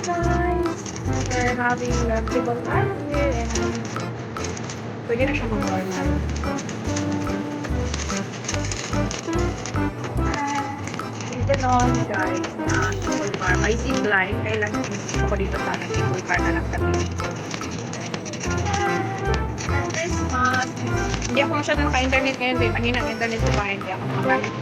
guys! We're having vegetable curry and pwede na siya mag-normal. Ito noon guys na chicken bar. May zipline. Kailan ako dito sa chicken bar na lang kami. Christmas! Hindi ako masyado naka-internet ngayon din. Mahina ang internet ko ba? Hindi ako makagamit.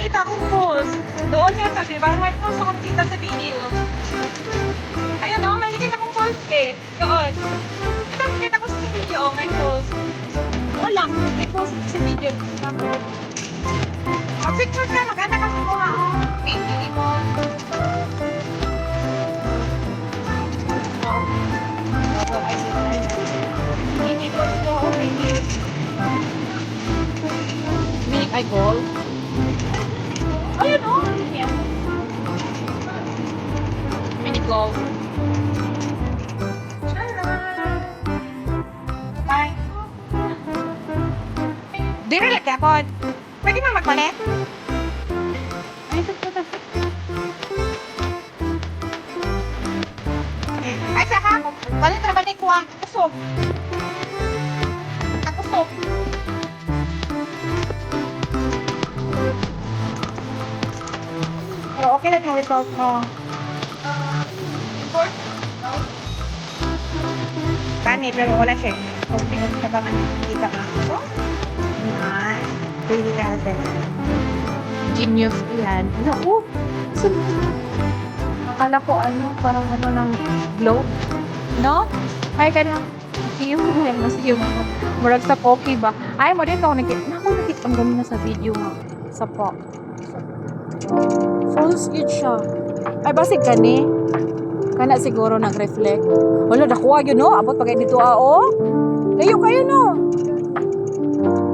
Kita ko post. Doon nga sabi, parang may post akong kita sa video. Ayun o, may nakita kong post eh. Doon. Kita ko sa video, may post. Wala, may post sa video. Mag-picture ka, maganda ka sa mukha. Hindi mo. Hindi ko ito, mini ay gold. Ayun o. Yan. Mini gold. Bye. Dito lang kapon. Pwede mo magpalit? Ay, ito. Ay, saka. Palit na balik ko ang kusog. Ang kusog. Pero okay lang yung result mo. Kani, pero wala siya. Kung tingnan ka ba kita ka. Ay, pili ka natin. Genius yan. Naku! Akala ko parang ng glow. No? Ay, ka na. Yung murag sa poke ba? Ay, mo din ako nakikita ang ganda sa video mo. Sa po. False yun siya. Ay, basig ka ni? Kana siguro nag-reflect. Wala, nakuha yun, no? Abot pagay dito, oh. Layo kayo, no?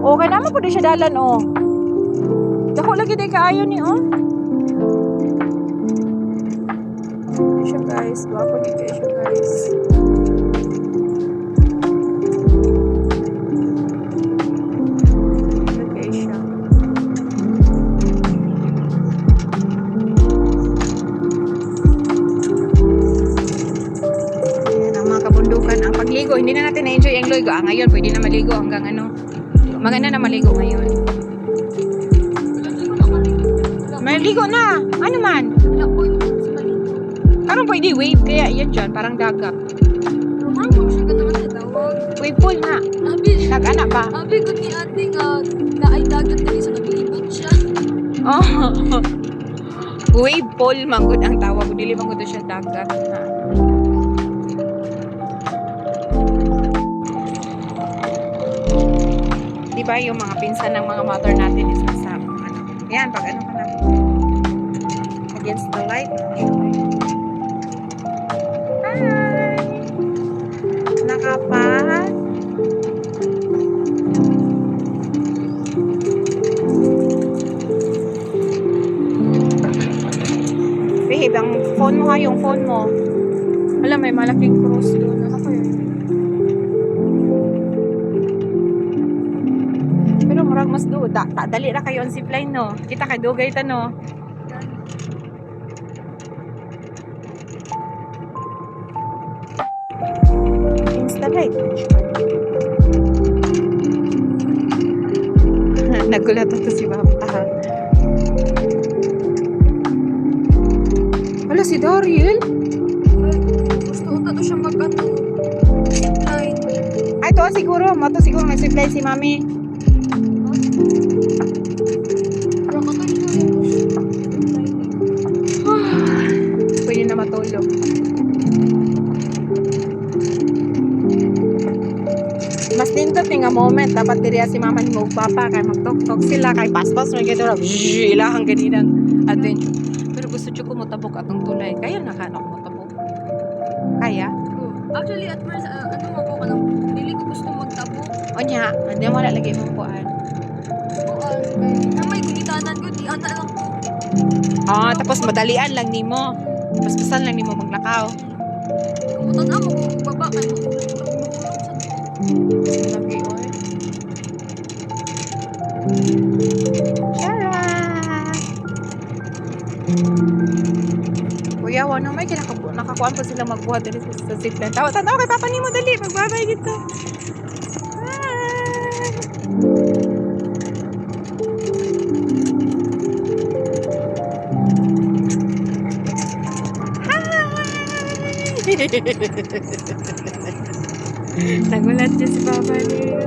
Okay naman po di siya dalan, oh. Dako lagi di kaayo ni, oh. Siya, guys. Wapo di kayo siya, guys. Okay siya. Ang pagligo, hindi na natin na-enjoy ang ligo. Ngayon, pwede na maligo hanggang maganda na maligo ngayon. Maligo na! Ano man? Parang pwede wave, kaya yan dyan, parang dagat. Wave pool na. Nag-anak ba? Abi, kung ni ate nga, ay dagat na sa nabilibot siya. Oh. Wave pool, manggod ang tawag. Dili manggod siya dagat. Diba yung mga pinsan ng mga mother natin is nasa yan, pag ka na against the light. Hi! Nakapat. Babe, ang phone mo ha, yung phone mo. Wala, may malaking cross doon. Ano ko yun? Murag mas do, dali ra kayo ang zipline, no? Kita kay dugay ta, no? Installate. Nagulat ito si Papa. Wala si Daryl? Gusto ko to siya zipline. Ay, to siguro. Mato siguro nag-zipline si Mami. Pwede na matulog. Mas nindot nga moment dapat diriya si mama ni mo papa kay magtok-tok sila kay paspas may gito ra ilahang ganinan atin. Pero gusto jud ko mo tabok atong tulay. Kaya nakano ko mo tabok. Kaya? Actually at first ano mo ko kanang dili ko gusto magtabok. Onya, andi mo lagi mo kuan. Na may gulitanan ko di ana lang ko. Tapos madalian lang nimo. Paspasan lang nimo maglakaw. Kumutan mo kung baba kayo. Mahulog sa Lagi, oy. Charot! Kuya, wano may nakakuan pa sila magbuhat dali sa zipline. Tawa kay papa nimo dali, magbabay dito. Hi! Nagulat siya si papa niyo.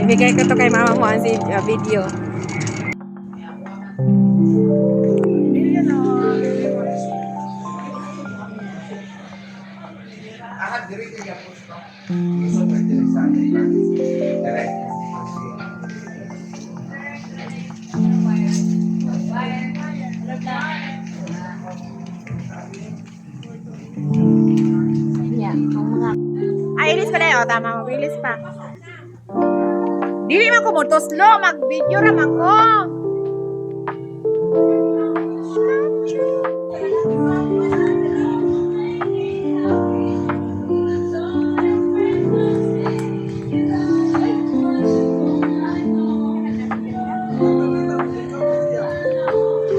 Ibigay ko to kay mama mo ang video. Ay, ilis pa na yun. Tama, mag-ilis pa. Dili man ko mo toslo, mag-video raman ko.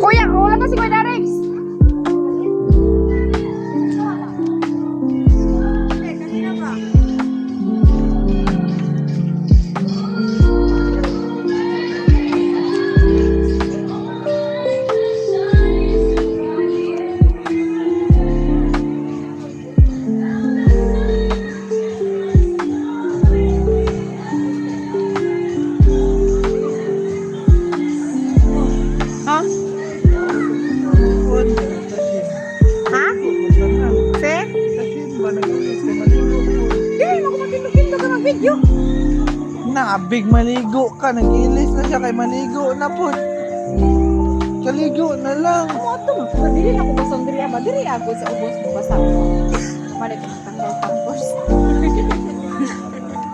Kuya, wala pa si Kuya Darex. Ha? Ha? Se? Dili mo ko matindog-tindog ka mag-video. Nabig maligo ka, nag-ilis na siya kay maligo na po. Kaligo na lang. Ako ato man. Dili na ko basang diri ba? Diri ako sa ubos mo basa. Mali ka tanggal pampers.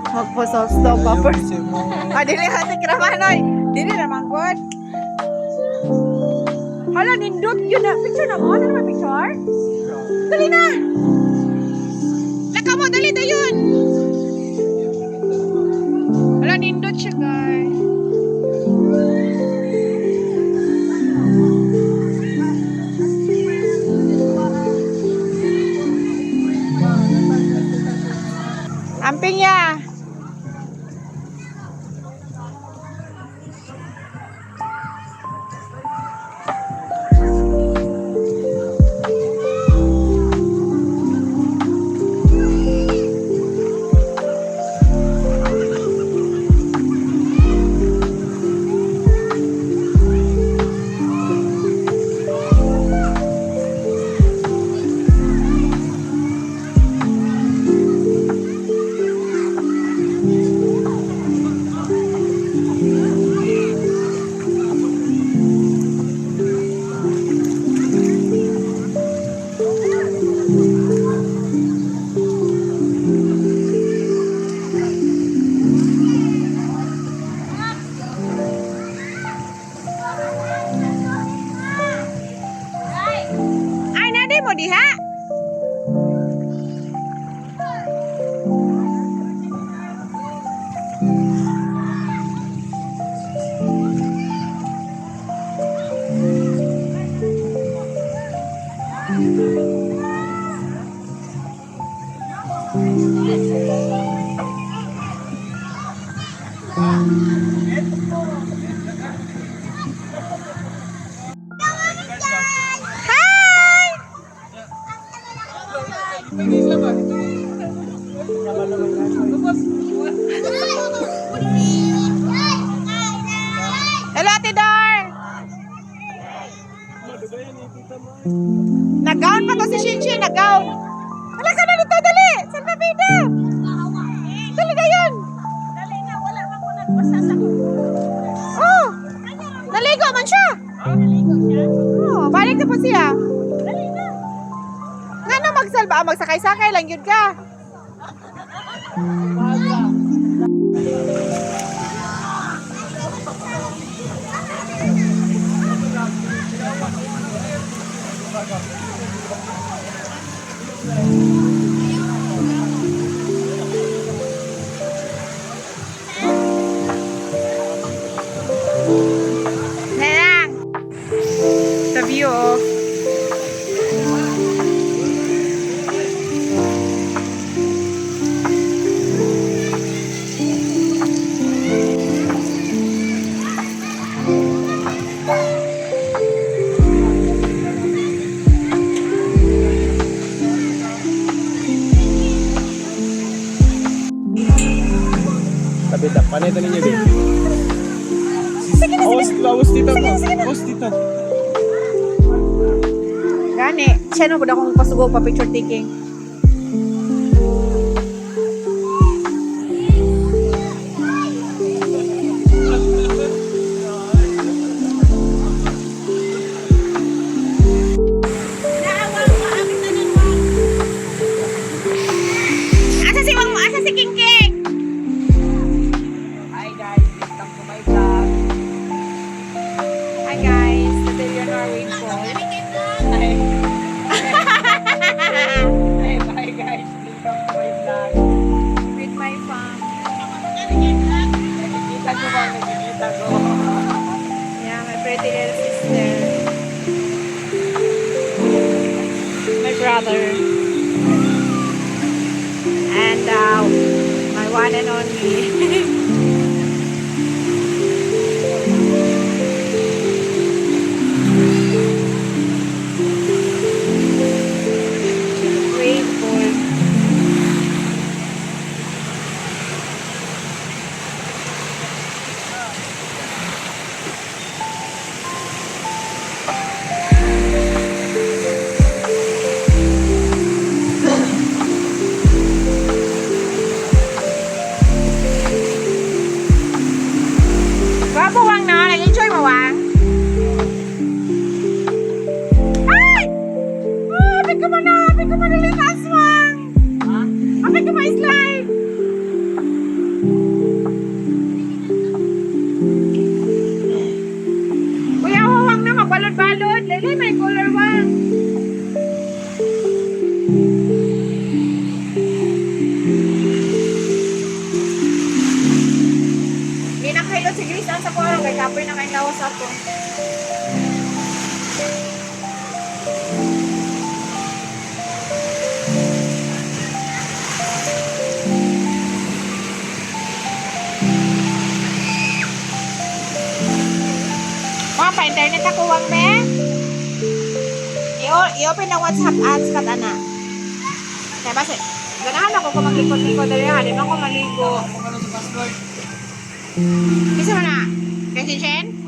Magpo-soft stop pampers. Dili hati kramanoy. Dili naman good. Hala, nindot yun na. Picture na mo? Ano naman picture? Dali na! Laka mo, dali na yun! Hala, nindot siya, guys. Amping ya! Ay, nanay mo diha? Hello, Ate Dar! Nag-gown pa to si Shinshin, nag-gown. Wala ka na dito, dali! San pa pida? Dali na yun! Dali na, wala pa ko nagbasa sa oh! Naligo man siya! Naligo siya? Oh, balik na po siya. Dali na! Nga na magsalba, magsakay-sakay lang yun ka. Pakita ninyo din. Sige na, sige na. Awas dito mo. Awas dito. Gani, siya no, budak kong pasugo pa picture taking. Asa si King King? Hi guys, welcome to my vlog. Hi guys, today we are rainfall. Hi. Hey, bye guys, welcome to my vlog. With my fam. Nakikita ko ba? Nakikita ko. Yeah, my pretty little sister. My brother. And my one and only. Rainfall. Wapo wang na, nag-enjoy mo wang? Ay! Oh, apit ka mo na, limas wang! Ha? Apit ka mo slide! Kuya, wang na, magbalod-balod. Lili, may color wang. Hindi na kailot si Grace ang sa kuha. Kaya kapoy na kayo lawas ako. Mga pa-internet ako wang be. I-open na WhatsApp ads kat ana. Kaya basi, ganahan ako kung maglikod-likod dali ha. Di man ako maligo. Kisa mo na? Kasi Chen?